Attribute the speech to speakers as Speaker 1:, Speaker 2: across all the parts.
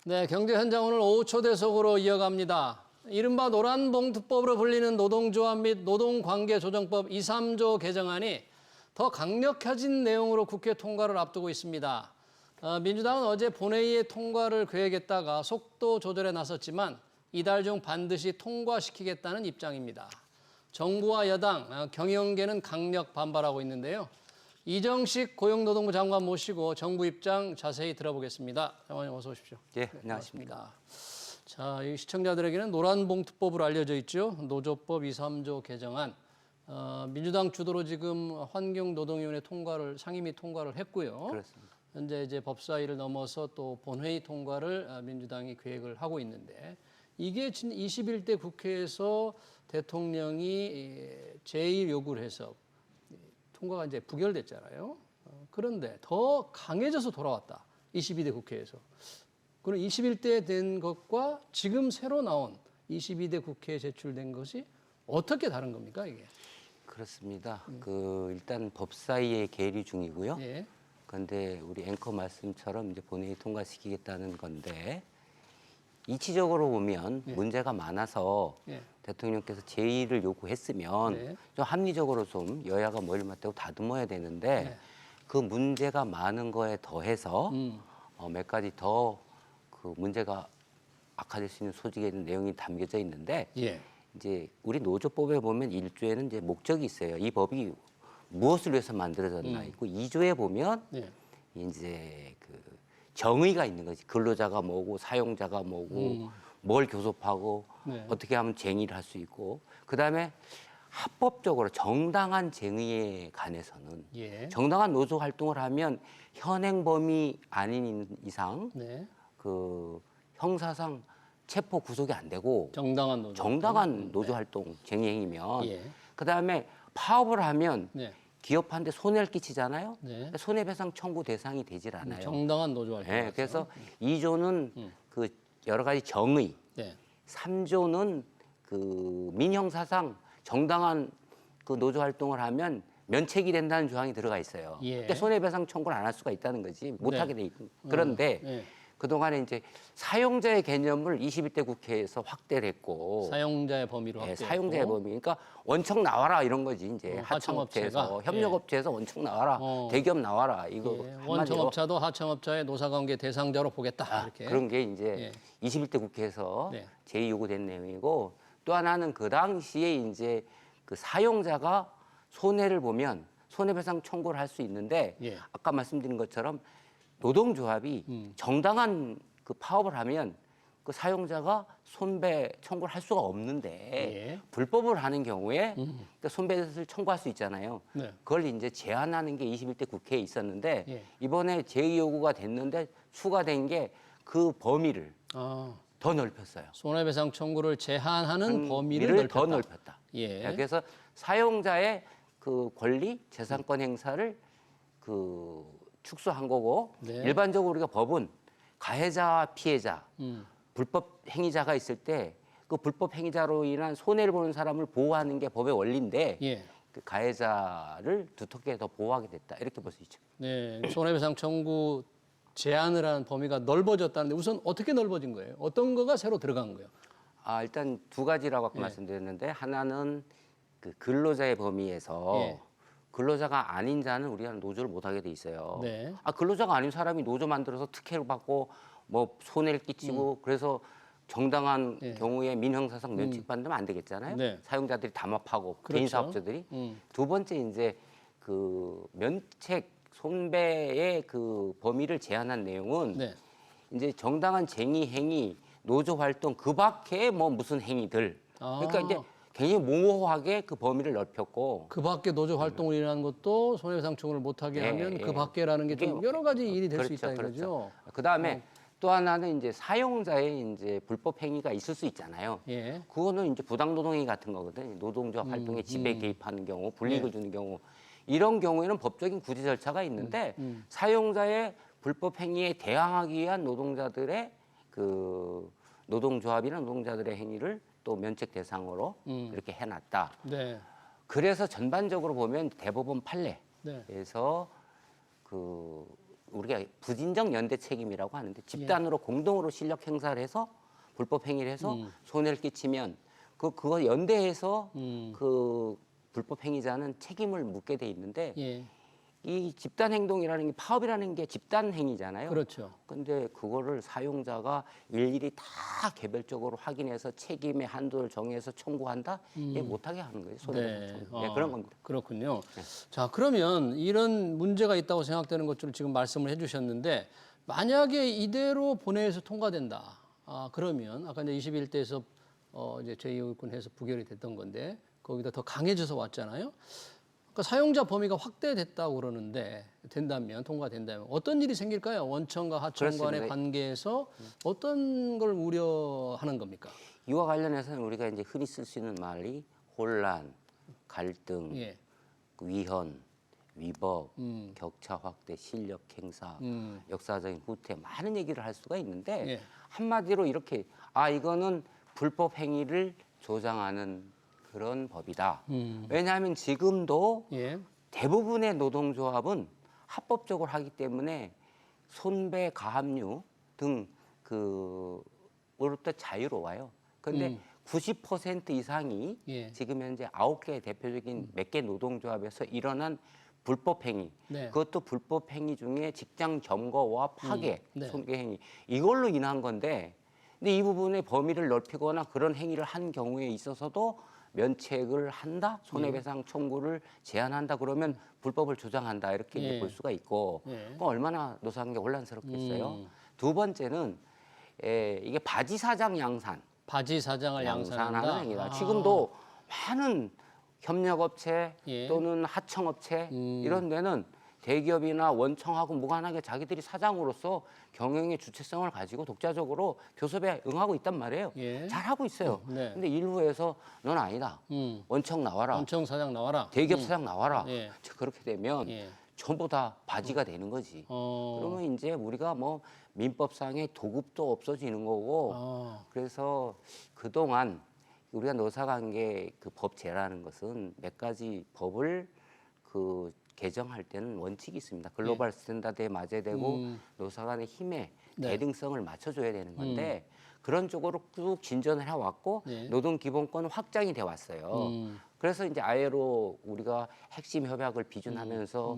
Speaker 1: 네, 경제 현장 오늘 오후 초대석으로 이어갑니다. 이른바 노란봉투법으로 불리는 노동조합 및 노동관계조정법 2, 3조 개정안이 더 강력해진 내용으로 국회 통과를 앞두고 있습니다. 민주당은 어제 본회의에 통과를 계획했다가 속도 조절에 나섰지만 이달 중 반드시 통과시키겠다는 입장입니다. 정부와 여당, 경영계는 강력 반발하고 있는데요. 이정식 고용노동부 장관 모시고 정부 입장 자세히 들어보겠습니다. 장관님 어서 오십시오.
Speaker 2: 네, 안녕하십니까.
Speaker 1: 자, 이 시청자들에게는 노란봉투법으로 알려져 있죠. 노조법 2, 3조 개정안. 민주당 주도로 지금 환경노동위원회 상임위 통과를 했고요.
Speaker 2: 그렇습니다.
Speaker 1: 현재 이제 법사위를 넘어서 또 본회의 통과를 민주당이 계획을 하고 있는데 이게 21대 국회에서 대통령이 제2 요구를 해서 통과가 이제 부결됐잖아요. 그런데 더 강해져서 돌아왔다. 22대 국회에서. 그럼 21대 된 것과 지금 새로 나온 22대 국회에 제출된 것이 어떻게 다른 겁니까, 이게?
Speaker 2: 그렇습니다. 일단 법사위에 계류 중이고요.
Speaker 1: 예.
Speaker 2: 그런데 우리 앵커 말씀처럼 이제 본회의 통과시키겠다는 건데 이치적으로 보면 문제가 많아서 대통령께서 제의를 요구했으면 좀 합리적으로 좀 여야가 머리를 맞대고 다듬어야 되는데 그 문제가 많은 거에 더해서 몇 가지 더 그 문제가 악화될 수 있는 소지가 있는 내용이 담겨져 있는데 이제 우리 노조법에 보면 1조에는 이제 목적이 있어요. 이 법이 무엇을 위해서 만들어졌나 있고 2조에 보면 이제 그 정의가 있는 거지. 근로자가 뭐고 사용자가 뭐고 뭘 교섭하고 어떻게 하면 쟁의를 할 수 있고 그다음에 합법적으로 정당한 쟁의에 관해서는 정당한 노조 활동을 하면 현행 범위 아닌 이상 그 형사상 체포 구속이 안 되고 정당한 노조 활동 쟁의 행위면 그다음에 파업을 하면 기업한테 손해를 끼치잖아요. 손해배상 청구 대상이 되질 않아요.
Speaker 1: 정당한 노조 활동.
Speaker 2: 네, 그래서 2조는 그 여러 가지 정의, 3조는 그 민형사상 정당한 그 노조 활동을 하면 면책이 된다는 조항이 들어가 있어요. 그러니까 손해배상 청구를 안 할 수가 있다는 거지 못하게 돼 있고 그런데 그동안에 이제 사용자의 개념을 21대 국회에서 확대를 했고
Speaker 1: 사용자의 범위로 확대했고
Speaker 2: 사용자의 범위 그러니까 원청 나와라 이런 거지 이제 하청업체에서 협력업체에서 원청 나와라 대기업 나와라 이거
Speaker 1: 원청업자도 하청업자의 노사관계 대상자로 보겠다 이렇게
Speaker 2: 그런 게 이제 21대 국회에서 제의 요구된 내용이고 또 하나는 그 당시에 이제 그 사용자가 손해를 보면 손해배상 청구를 할 수 있는데 아까 말씀드린 것처럼 노동조합이 정당한 그 파업을 하면 그 사용자가 손배 청구를 할 수가 없는데 불법을 하는 경우에 그 손배를 청구할 수 있잖아요. 그걸 이제 제한하는 게 21대 국회에 있었는데 이번에 제의 요구가 됐는데 추가된 게 그 범위를 더 넓혔어요.
Speaker 1: 손해배상 청구를 제한하는 범위를
Speaker 2: 더 넓혔다. 그래서 사용자의 그 권리, 재산권 행사를 그 축소한 거고 일반적으로 우리가 법은 가해자와 피해자, 불법 행위자가 있을 때 그 불법 행위자로 인한 손해를 보는 사람을 보호하는 게 법의 원리인데 그 가해자를 두텁게 더 보호하게 됐다 이렇게 볼 수 있죠.
Speaker 1: 네, 손해배상 청구 제한을 하는 범위가 넓어졌다는데 우선 어떻게 넓어진 거예요? 어떤 거가 새로 들어간 거예요?
Speaker 2: 일단 두 가지라고 아까 말씀드렸는데 하나는 그 근로자의 범위에서 근로자가 아닌 자는 우리가 노조를 못 하게 돼 있어요. 근로자가 아닌 사람이 노조 만들어서 특혜를 받고 뭐 손해를 끼치고 그래서 정당한 경우에 민형사상 면책받으면 안 되겠잖아요. 사용자들이 담합하고 개인 사업자들이. 두 번째 이제 그 면책 손배의 그 범위를 제한한 내용은 이제 정당한 쟁의 행위, 노조 활동 그 밖에 뭐 무슨 행위들. 그러니까 이제 굉장히 모호하게 그 범위를 넓혔고
Speaker 1: 그 밖에 노조 활동을 일하는 것도 손해배상 청구를 못하게 하면 그 밖에라는 게 좀 여러 가지 일이 될 수 있다는 거죠.
Speaker 2: 그다음에 또 하나는 이제 사용자의 이제 불법 행위가 있을 수 있잖아요. 그거는 이제 부당노동행위 같은 거거든요. 노동조합 활동에 지배 개입하는 경우, 불이익을 주는 경우 이런 경우에는 법적인 구제 절차가 있는데 사용자의 불법 행위에 대항하기 위한 노동자들의 그 노동조합이나 노동자들의 행위를 또 면책 대상으로 이렇게 해놨다. 그래서 전반적으로 보면 대법원 판례에서 그 우리가 부진적 연대 책임이라고 하는데 집단으로 공동으로 실력 행사를 해서 불법 행위를 해서 손해를 끼치면 그거 연대해서 그 불법 행위자는 책임을 묻게 돼 있는데
Speaker 1: 예.
Speaker 2: 이 집단 행동이라는 게 파업이라는 게 집단 행위잖아요.
Speaker 1: 그렇죠.
Speaker 2: 근데 그거를 사용자가 일일이 다 개별적으로 확인해서 책임의 한도를 정해서 청구한다? 이게 못하게 하는 거예요. 손해배상 청구. 네, 그런 겁니다.
Speaker 1: 그렇군요.
Speaker 2: 네.
Speaker 1: 자, 그러면 이런 문제가 있다고 생각되는 것들을 지금 말씀을 해주셨는데 만약에 이대로 본회의에서 통과된다. 그러면 아까 이제 21대에서 이제 제2의권 해서 부결이 됐던 건데 거기다 더 강해져서 왔잖아요. 그러니까 사용자 범위가 확대됐다고 그러는데 된다면 통과된다면 어떤 일이 생길까요? 원청과 하청 간의
Speaker 2: 그렇습니다.
Speaker 1: 관계에서 어떤 걸 우려하는 겁니까?
Speaker 2: 이와 관련해서는 우리가 이제 흔히 쓸 수 있는 말이 혼란, 갈등,
Speaker 1: 예.
Speaker 2: 위헌, 위법, 격차 확대, 실력 행사, 역사적인 후퇴 많은 얘기를 할 수가 있는데
Speaker 1: 예.
Speaker 2: 한마디로 이렇게 이거는 불법 행위를 조장하는 그런 법이다. 왜냐하면 지금도
Speaker 1: 예.
Speaker 2: 대부분의 노동조합은 합법적으로 하기 때문에 손배, 가압류 등 그로부터 자유로워요. 그런데 90% 이상이
Speaker 1: 예.
Speaker 2: 지금 현재 9개 대표적인 몇 개 노동조합에서 일어난 불법 행위,
Speaker 1: 네.
Speaker 2: 그것도 불법 행위 중에 직장 점거와 파괴,
Speaker 1: 네.
Speaker 2: 손괴 행위 이걸로 인한 건데, 근데 이 부분의 범위를 넓히거나 그런 행위를 한 경우에 있어서도 면책을 한다, 손해배상 청구를 제한한다 그러면 불법을 조장한다 이렇게 이제
Speaker 1: 예.
Speaker 2: 볼 수가 있고,
Speaker 1: 예.
Speaker 2: 그럼 얼마나 노사관계 혼란스럽겠어요. 두 번째는 이게 바지 사장 양산.
Speaker 1: 바지 사장을
Speaker 2: 양산하는
Speaker 1: 양산한다.
Speaker 2: 행위다. 지금도 많은 협력업체
Speaker 1: 예.
Speaker 2: 또는 하청업체 이런 데는 대기업이나 원청하고 무관하게 자기들이 사장으로서 경영의 주체성을 가지고 독자적으로 교섭에 응하고 있단 말이에요.
Speaker 1: 예.
Speaker 2: 잘하고 있어요.
Speaker 1: 네.
Speaker 2: 근데 일부에서 넌 아니다. 원청 나와라.
Speaker 1: 원청 사장 나와라.
Speaker 2: 대기업 사장 나와라.
Speaker 1: 예.
Speaker 2: 그렇게 되면
Speaker 1: 예.
Speaker 2: 전부 다 바지가 되는 거지. 그러면 이제 우리가 뭐 민법상의 도급도 없어지는 거고, 그래서 그동안 우리가 노사관계 그 법제라는 것은 몇 가지 법을 개정할 때는 원칙이 있습니다. 글로벌 스탠다드에 맞아야 되고 노사간의 힘에
Speaker 1: 네.
Speaker 2: 대등성을 맞춰줘야 되는 건데 그런 쪽으로 쭉 진전을 해왔고
Speaker 1: 네.
Speaker 2: 노동기본권 확장이 돼 왔어요. 그래서 이제 아예로 우리가 핵심 협약을 비준하면서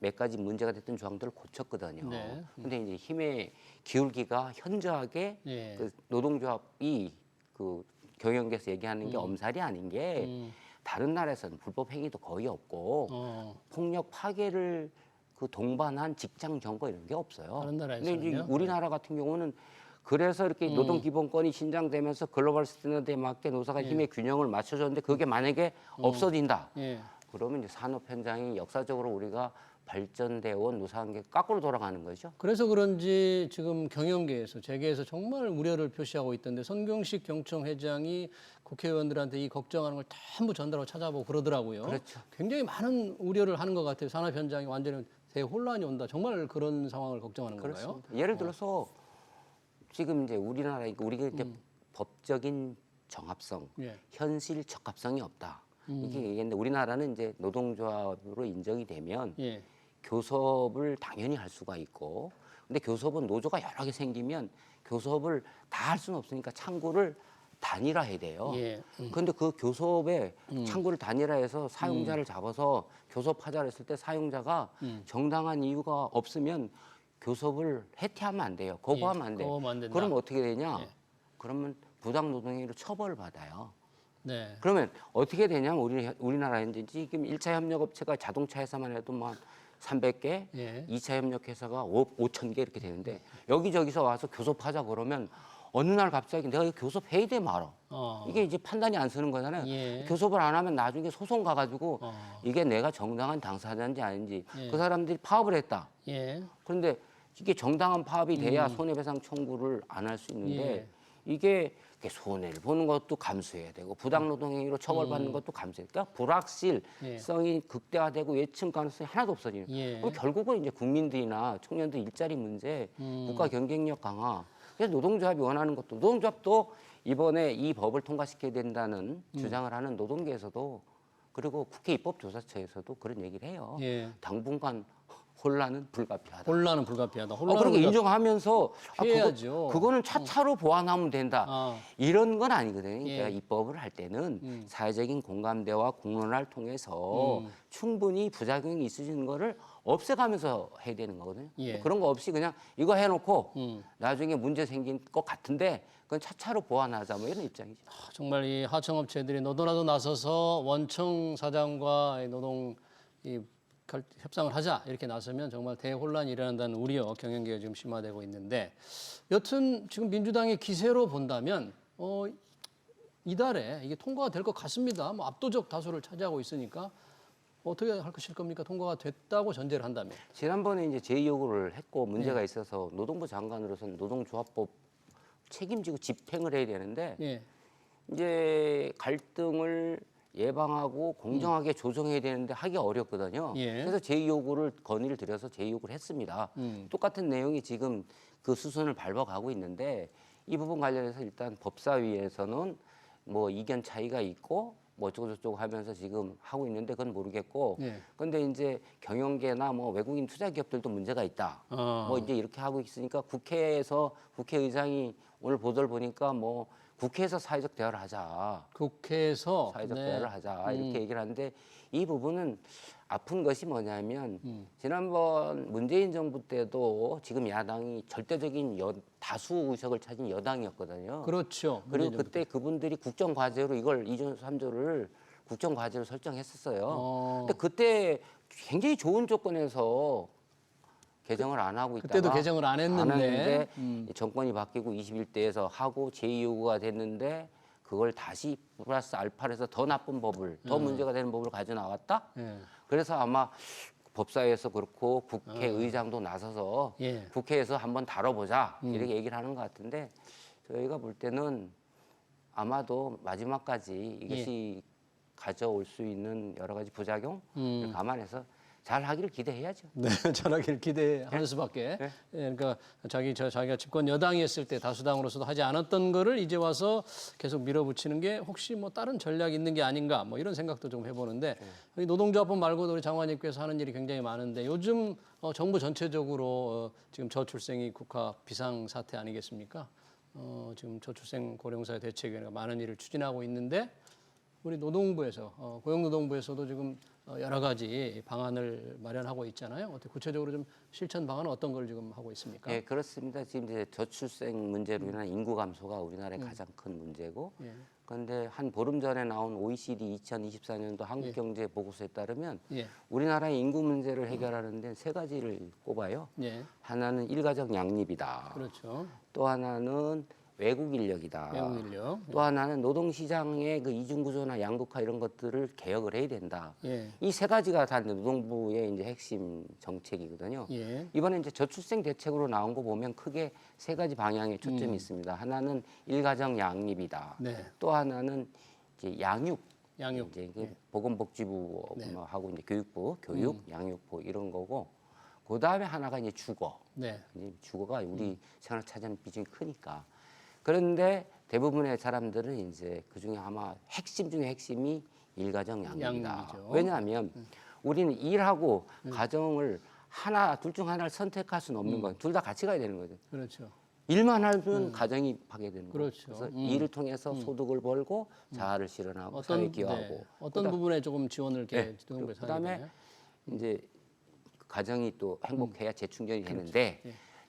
Speaker 2: 몇 가지 문제가 됐던 조항들을 고쳤거든요.
Speaker 1: 네.
Speaker 2: 근데 이제 힘의 기울기가 현저하게
Speaker 1: 예.
Speaker 2: 그 노동조합이 경영계에서 얘기하는 게 엄살이 아닌 게 다른 나라에서는 불법 행위도 거의 없고 폭력 파괴를 동반한 직장 점거 이런 게 없어요.
Speaker 1: 다른
Speaker 2: 근데
Speaker 1: 나라에서는요?
Speaker 2: 이제 우리나라 같은 경우는 그래서 이렇게 노동기본권이 신장되면서 글로벌 스탠다드에 맞게 노사가 힘의 균형을 맞춰줬는데 그게 만약에 없어진다.
Speaker 1: 예.
Speaker 2: 그러면 이제 산업 현장이 역사적으로 우리가 발전되어 온 노사관계가 거꾸로 돌아가는 거죠.
Speaker 1: 그래서 그런지 지금 경영계에서 재계에서 정말 우려를 표시하고 있던데 손경식 경청 회장이 국회의원들한테 이 걱정하는 걸 전부 전달하고 찾아보고 그러더라고요.
Speaker 2: 그렇죠.
Speaker 1: 굉장히 많은 우려를 하는 것 같아요. 산업 현장이 완전히 대혼란이 온다. 정말 그런 상황을 걱정하는 건가요?
Speaker 2: 그렇습니다. 예를 들어서 지금 이제 우리나라 우리가 이제 법적인 정합성,
Speaker 1: 예.
Speaker 2: 현실 적합성이 없다. 이게 얘기했는데 우리나라는 이제 노동조합으로 인정이 되면
Speaker 1: 예.
Speaker 2: 교섭을 당연히 할 수가 있고, 근데 교섭은 노조가 여러 개 생기면 교섭을 다 할 수는 없으니까 창구를 단일화해야 돼요.
Speaker 1: 예.
Speaker 2: 그런데 그 교섭에 창구를 단일화해서 사용자를 잡아서 교섭하자 했을 때 사용자가 정당한 이유가 없으면 교섭을 해태하면 안 돼요. 거부하면 안 돼요.
Speaker 1: 거부하면 안 된다.
Speaker 2: 그럼 어떻게 되냐?
Speaker 1: 예.
Speaker 2: 그러면 부당 노동행위로 처벌을 받아요.
Speaker 1: 네.
Speaker 2: 그러면 어떻게 되냐면 우리나라에 이제 지금 1차 협력업체가 자동차 회사만 해도 뭐 300개,
Speaker 1: 예.
Speaker 2: 2차 협력회사가 5,000개 이렇게 되는데 여기저기서 와서 교섭하자 그러면 어느 날 갑자기 내가 이거 교섭해야 돼 말아. 이게 이제 판단이 안 서는 거잖아요.
Speaker 1: 예.
Speaker 2: 교섭을 안 하면 나중에 소송 가가지고 이게 내가 정당한 당사자인지 아닌지 그 사람들이 파업을 했다.
Speaker 1: 예.
Speaker 2: 그런데 이게 정당한 파업이 돼야 손해배상 청구를 안 할 수 있는데
Speaker 1: 예.
Speaker 2: 이게 손해를 보는 것도 감수해야 되고 부당노동행위로 처벌받는 것도 감수해야 되고 그러니까 불확실성이 극대화되고 예측 가능성이 하나도 없어지는
Speaker 1: 예.
Speaker 2: 그럼 결국은 이제 국민들이나 청년들 일자리 문제, 국가 경쟁력 강화 그래서 노동조합이 원하는 것도 노동조합도 이번에 이 법을 통과시켜야 된다는 주장을 하는 노동계에서도 그리고 국회 입법조사처에서도 그런 얘기를 해요.
Speaker 1: 예.
Speaker 2: 당분간 혼란은 불가피하다.
Speaker 1: 혼란은 불가피하다.
Speaker 2: 그렇게 인정하면서
Speaker 1: 피해야죠.
Speaker 2: 그거는 차차로 보완하면 된다. 이런 건 아니거든요.
Speaker 1: 예.
Speaker 2: 그러니까 입법을 할 때는 사회적인 공감대와 공론화를 통해서 충분히 부작용이 있으신 거를 없애가면서 해야 되는 거거든요.
Speaker 1: 예.
Speaker 2: 그런 거 없이 그냥 이거 해놓고 나중에 문제 생긴 것 같은데 그건 차차로 보완하자 뭐 이런 입장이죠.
Speaker 1: 정말 이 하청업체들이 너도나도 나서서 원청 사장과 노동 협상을 하자 이렇게 나서면 정말 대혼란이 일어난다는 우려 경영계가 지금 심화되고 있는데 여튼 지금 민주당의 기세로 본다면 이달에 이게 통과가 될 것 같습니다. 뭐 압도적 다수를 차지하고 있으니까 어떻게 하실 겁니까? 통과가 됐다고 전제를 한다면.
Speaker 2: 지난번에 이제 제의 요구를 했고 문제가 있어서 노동부 장관으로서는 노동조합법 책임지고 집행을 해야 되는데
Speaker 1: 예.
Speaker 2: 이제 갈등을 예방하고 공정하게 조정해야 되는데 하기 어렵거든요.
Speaker 1: 예.
Speaker 2: 그래서 제의 요구를 건의를 드려서 제의 요구를 했습니다. 똑같은 내용이 지금 그 수순을 밟아가고 있는데 이 부분 관련해서 일단 법사위에서는 뭐 이견 차이가 있고 뭐 어쩌고저쩌고 하면서 지금 하고 있는데 그건 모르겠고
Speaker 1: 예.
Speaker 2: 근데 이제 경영계나 뭐 외국인 투자 기업들도 문제가 있다. 뭐 이제 이렇게 하고 있으니까 국회에서 국회의장이 오늘 보도를 보니까 뭐 국회에서 사회적 대화를 하자.
Speaker 1: 국회에서
Speaker 2: 사회적 대화를 하자. 이렇게 얘기를 하는데 이 부분은 아픈 것이 뭐냐면 지난번 문재인 정부 때도 지금 야당이 절대적인 다수 의석을 차진 여당이었거든요.
Speaker 1: 그렇죠.
Speaker 2: 그리고 그때 그분들이 국정과제로 이걸 2조 3조를 국정과제로 설정했었어요. 근데 그때 굉장히 좋은 조건에서 개정을 안 하고 있다가
Speaker 1: 그때도 개정을 안 했는데,
Speaker 2: 정권이 바뀌고 21대에서 하고 제2요구가 됐는데 그걸 다시 플러스 알파를 해서 더 나쁜 법을 더 문제가 되는 법을 가져 나왔다.
Speaker 1: 예.
Speaker 2: 그래서 아마 법사위에서 그렇고 국회의장도 나서서
Speaker 1: 예.
Speaker 2: 국회에서 한번 다뤄보자 이렇게 얘기를 하는 것 같은데 저희가 볼 때는 아마도 마지막까지 이것이 가져올 수 있는 여러 가지 부작용을 감안해서 잘 하기를 기대해야죠.
Speaker 1: 네, 잘하길 기대하는 수밖에.
Speaker 2: 네.
Speaker 1: 예, 그러니까 자기가 집권 여당이었을 때 다수당으로서도 하지 않았던 거를 이제 와서 계속 밀어붙이는 게 혹시 뭐 다른 전략이 있는 게 아닌가 뭐 이런 생각도 좀 해보는데 여기 노동조합법 말고도 우리 장관님께서 하는 일이 굉장히 많은데 요즘 정부 전체적으로 지금 저출생이 국가 비상 사태 아니겠습니까? 지금 저출생 고령사회 대책위원회가 많은 일을 추진하고 있는데 우리 노동부에서 고용노동부에서도 지금 여러 가지 방안을 마련하고 있잖아요. 어떻게 구체적으로 좀 실천 방안은 어떤 걸 지금 하고 있습니까?
Speaker 2: 네, 그렇습니다. 지금 이제 저출생 문제로 인한 인구 감소가 우리나라의 가장 큰 문제고, 그런데 한 보름 전에 나온 OECD 2024년도 한국경제 보고서에 따르면
Speaker 1: 예.
Speaker 2: 우리나라의 인구 문제를 해결하는 데는 세 가지를 꼽아요.
Speaker 1: 예.
Speaker 2: 하나는 일가족 양립이다.
Speaker 1: 그렇죠.
Speaker 2: 또 하나는 외국 인력이다.
Speaker 1: 외국 인력.
Speaker 2: 또 하나는 노동시장의 그 이중구조나 양극화 이런 것들을 개혁을 해야 된다.
Speaker 1: 예.
Speaker 2: 이 세 가지가 다 노동부의 이제 핵심 정책이거든요.
Speaker 1: 예.
Speaker 2: 이번에 이제 저출생 대책으로 나온 거 보면 크게 세 가지 방향에 초점이 있습니다. 하나는 일가정 양립이다.
Speaker 1: 네.
Speaker 2: 또 하나는 이제 양육.
Speaker 1: 양육.
Speaker 2: 이제 이게 보건복지부하고 이제 교육부, 교육, 양육부 이런 거고. 그 다음에 하나가 이제 주거.
Speaker 1: 네.
Speaker 2: 이제 주거가 우리 생활 차지하는 비중이 크니까. 그런데 대부분의 사람들은 이제 그 중에 아마 핵심 중에 핵심이 일가정 양립이다.
Speaker 1: 양립이죠.
Speaker 2: 왜냐하면 우리는 일하고 가정을 둘 중 하나를 선택할 수는 없는 거예요. 둘 다 같이 가야 되는 거죠.
Speaker 1: 그렇죠.
Speaker 2: 일만 하면 가정이 파괴되는 거예요.
Speaker 1: 그렇죠.
Speaker 2: 그래서 일을 통해서 소득을 벌고 자아를 실현하고 사회에 기여하고.
Speaker 1: 어떤 부분에 조금 지원을 이렇게 노동부에서
Speaker 2: 그다음에
Speaker 1: 하게 되나요?
Speaker 2: 이제 가정이 또 행복해야 재충전이 되는데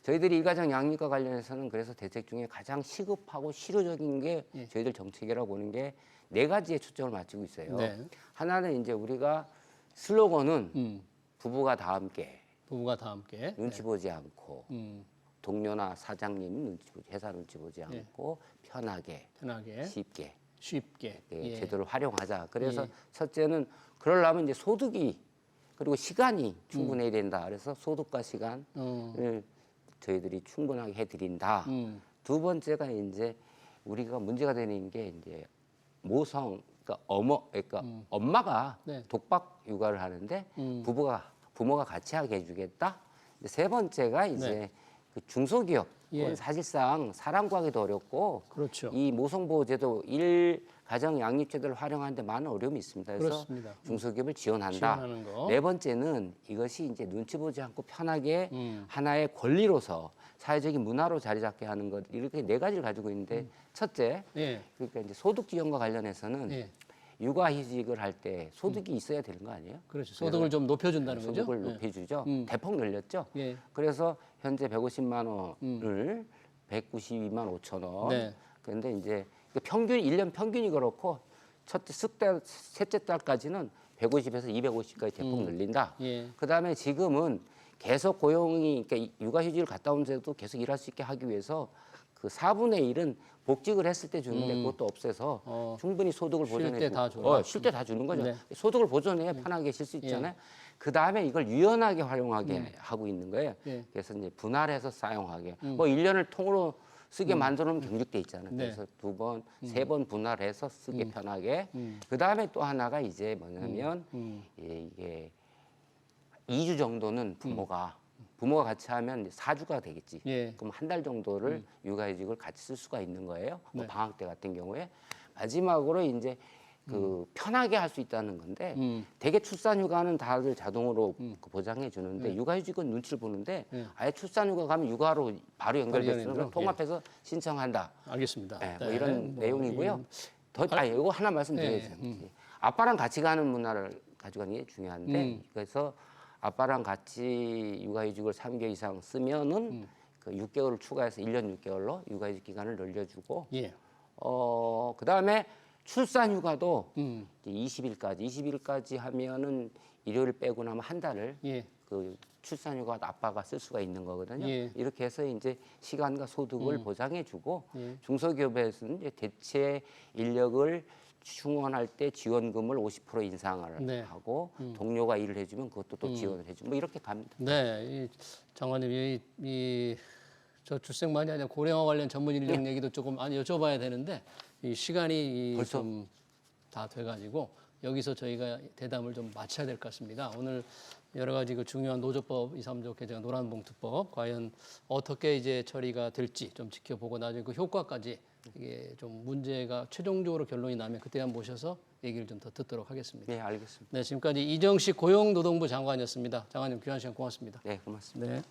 Speaker 2: 저희들이 일가정 양립과 관련해서는 그래서 대책 중에 가장 시급하고 실효적인 게 저희들 정책이라고 보는 게 네 가지에 초점을 맞추고 있어요.
Speaker 1: 네.
Speaker 2: 하나는 이제 우리가 슬로건은 부부가 다 함께
Speaker 1: 부부가 다 함께.
Speaker 2: 눈치 보지 않고 동료나 사장님 눈치 보지 회사 눈치 보지 않고 편하게 쉽게
Speaker 1: 예.
Speaker 2: 제도를 활용하자. 그래서 첫째는 그러려면 이제 소득이 그리고 시간이 충분해야 된다. 그래서 소득과 시간을 저희들이 충분하게 해드린다. 두 번째가 이제 우리가 문제가 되는 게 이제 모성, 그러니까 엄마가
Speaker 1: 네.
Speaker 2: 독박 육아를 하는데 부모가 같이 하게 해주겠다. 세 번째가 이제 그 중소기업
Speaker 1: 예.
Speaker 2: 은 사실상 사람 구하기도 어렵고
Speaker 1: 그렇죠.
Speaker 2: 이 모성보호제도 가정 양립제도를 활용하는데 많은 어려움이 있습니다. 그래서
Speaker 1: 그렇습니다.
Speaker 2: 중소기업을 지원한다.
Speaker 1: 지원하는 거.
Speaker 2: 네 번째는 이것이 이제 눈치 보지 않고 편하게 하나의 권리로서 사회적인 문화로 자리 잡게 하는 것 이렇게 네 가지를 가지고 있는데 첫째,
Speaker 1: 예.
Speaker 2: 그러니까 이제 소득 지원과 관련해서는
Speaker 1: 예.
Speaker 2: 육아휴직을 할 때 소득이 있어야 되는 거 아니에요?
Speaker 1: 그렇죠. 소득을 좀 높여준다는 거죠.
Speaker 2: 소득을 높여주죠. 대폭 늘렸죠.
Speaker 1: 예.
Speaker 2: 그래서 현재 150만 원을 192만 5천 원.
Speaker 1: 네.
Speaker 2: 그런데 이제 그 평균 1년 평균이 그렇고 셋째 달까지는 150에서 250까지 대폭 늘린다.
Speaker 1: 예.
Speaker 2: 그다음에 지금은 계속 고용이 그러니까 육아휴직을 갔다 오면서도 계속 일할 수 있게 하기 위해서 그 4분의 1은 복직을 했을 때 주는데 그것도 없애서 충분히 소득을
Speaker 1: 쉴
Speaker 2: 보존해
Speaker 1: 때 다 줘라.
Speaker 2: 쉴 때 다 주는 거죠.
Speaker 1: 네.
Speaker 2: 소득을 보존해 편하게 쉴 수 있잖아요. 그다음에 이걸 유연하게 활용하게 하고 있는 거예요.
Speaker 1: 예.
Speaker 2: 그래서 이제 분할해서 사용하게. 뭐 1년을 통으로 쓰게 만들어 놓으면 경직돼 있잖아요.
Speaker 1: 네.
Speaker 2: 그래서 2번, 3번 분할해서 쓰기 편하게. 그다음에 또 하나가 이제 뭐냐면 이게 2주 정도는 부모가 같이 하면 4주가 되겠지.
Speaker 1: 예.
Speaker 2: 그럼 한 달 정도를 육아휴직을 같이 쓸 수가 있는 거예요. 뭐 방학 때 같은 경우에 마지막으로 이제 그 편하게 할 수 있다는 건데 대개 출산휴가는 다들 자동으로 그 보장해 주는데 육아휴직은 눈치를 보는데 아예 출산휴가 가면 육아로 바로 연결돼서
Speaker 1: 연결.
Speaker 2: 통합해서 신청한다.
Speaker 1: 알겠습니다.
Speaker 2: 네, 뭐 이런 내용이고요. 이거 하나 말씀드려야죠. 아빠랑 같이 가는 문화를 가져가는 게 중요한데 그래서 아빠랑 같이 육아휴직을 3개월 이상 쓰면은 그 6개월을 추가해서 1년 6개월로 육아휴직 기간을 늘려주고
Speaker 1: 예.
Speaker 2: 그다음에 출산휴가도 20일까지 하면은 일요일 빼고 나면 한 달을
Speaker 1: 예.
Speaker 2: 그 출산휴가 아빠가 쓸 수가 있는 거거든요.
Speaker 1: 예.
Speaker 2: 이렇게 해서 이제 시간과 소득을 보장해주고
Speaker 1: 예.
Speaker 2: 중소기업에서는 이제 대체 인력을 충원할 때 지원금을 50% 인상을
Speaker 1: 네.
Speaker 2: 하고 동료가 일을 해주면 그것도 또 지원을 해주고 뭐 이렇게 갑니다.
Speaker 1: 네, 이 장관님 이 저출생만이 아니라 고령화 관련 전문 인력 얘기도 조금 많이 여쭤봐야 되는데 이 시간이
Speaker 2: 벌써?
Speaker 1: 좀 다 돼가지고 여기서 저희가 대담을 좀 마쳐야 될 것 같습니다. 오늘 여러 가지 그 중요한 노조법 2, 3조 개정 노란봉투법 과연 어떻게 이제 처리가 될지 좀 지켜보고 나중에 그 효과까지 이게 좀 문제가 최종적으로 결론이 나면 그때 한번 모셔서 얘기를 좀 더 듣도록 하겠습니다.
Speaker 2: 네, 알겠습니다.
Speaker 1: 네, 지금까지 이정식 고용노동부 장관이었습니다. 장관님 귀한 시간 고맙습니다.
Speaker 2: 네, 고맙습니다.
Speaker 1: 네.